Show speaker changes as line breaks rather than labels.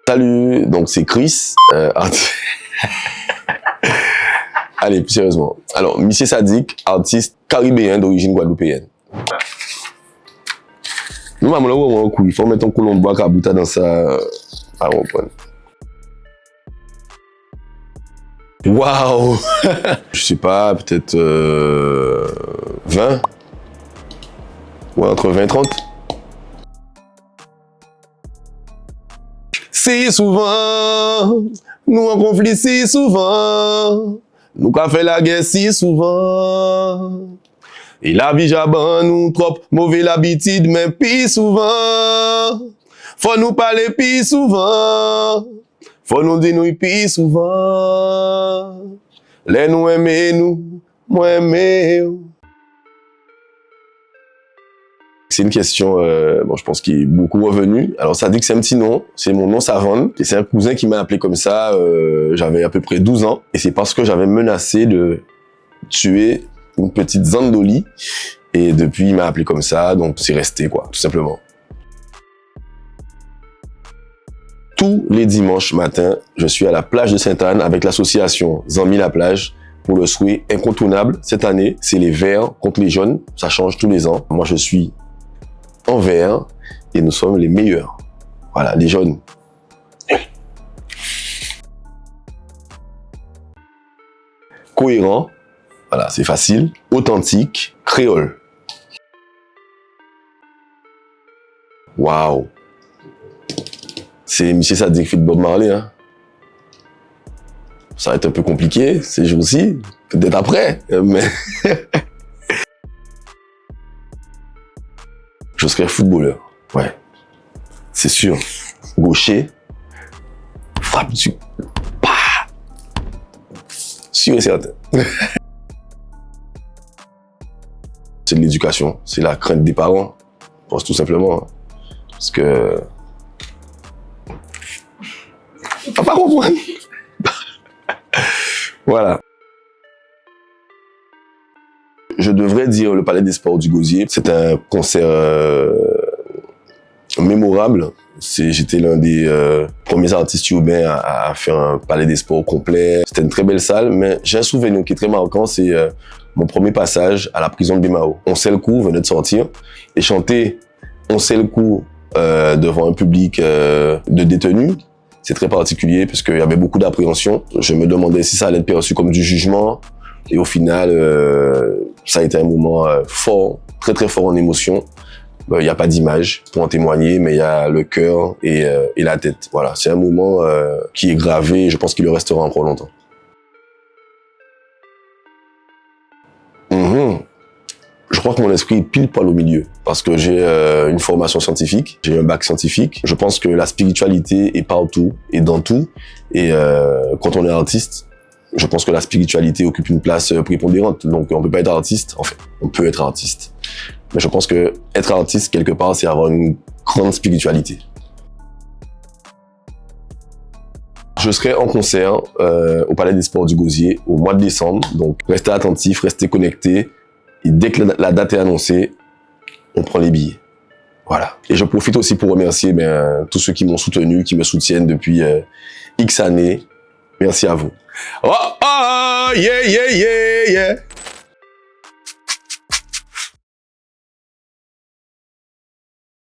Salut, donc c'est Chris. Allez, plus sérieusement. Alors, Monsieur Sadik, artiste caribéen d'origine guadeloupéenne. Nous, maman, là, on il faut mettre un colon de bois cabouta dans sa... Ah, on prend. Waouh. Je sais pas, peut-être 20. Ouais, entre 20 et 30. Si souvent, nous en conflit si souvent, nous qu'a fait la guerre si souvent. Et la vie j'aban nous trop mauvais l'habitude, mais pis souvent. Faut nous parler pis souvent. Faut nous dire nous pis souvent. Les nous aimer nous, moi aimer. C'est une question, je pense qui est beaucoup revenue. Alors, ça dit que c'est un petit nom, c'est mon nom Savane, et c'est un cousin qui m'a appelé comme ça, j'avais à peu près 12 ans, et c'est parce que j'avais menacé de tuer une petite Zandoli, et depuis, il m'a appelé comme ça, donc c'est resté, quoi, tout simplement. Tous les dimanches matins, je suis à la plage de Sainte-Anne avec l'association Zami la plage, pour le souhait incontournable. Cette année, c'est les verts contre les jaunes, ça change tous les ans. Moi, je suis en vert et nous sommes les meilleurs. Voilà, les jaunes. Cohérent, voilà, c'est facile. Authentique, créole. Waouh. C'est Monsieur Sadik fit Bob Marley, hein. Ça va être un peu compliqué ces jours-ci, peut-être après, mais... Je serais footballeur, ouais. C'est sûr. Gaucher, frappe du... Bah sûr et certain. C'est de l'éducation, c'est la crainte des parents, je pense tout simplement. Hein. Parce que... On va pas comprendre. Voilà. Je devrais dire le Palais des Sports du Gosier. C'est un concert mémorable. J'étais l'un des premiers artistes urbains à faire un Palais des Sports complet. C'était une très belle salle, mais j'ai un souvenir qui est très marquant, c'est mon premier passage à la prison de Bimao. On sait le coup, venait de sortir, et chanter On sait le coup devant un public de détenus, c'est très particulier parce qu'il y avait beaucoup d'appréhension. Je me demandais si ça allait être perçu comme du jugement. Et au final, ça a été un moment fort, très très fort en émotion. Il n'y a pas d'image pour en témoigner, mais il y a le cœur et la tête. Voilà, c'est un moment qui est gravé et je pense qu'il le restera encore longtemps. Je crois que mon esprit est pile poil au milieu parce que j'ai une formation scientifique, j'ai un bac scientifique. Je pense que la spiritualité est partout et dans tout. Et quand on est artiste, je pense que la spiritualité occupe une place prépondérante. Donc on peut pas être artiste, enfin on peut être artiste. Mais je pense que être artiste quelque part, c'est avoir une grande spiritualité. Je serai en concert au Palais des Sports du Gosier au mois de décembre. Donc restez attentifs, restez connectés. Et dès que la date est annoncée, on prend les billets. Voilà. Et je profite aussi pour remercier tous ceux qui m'ont soutenu, qui me soutiennent depuis X années. Merci à vous. Oh, oh, yeah, yeah, yeah, yeah.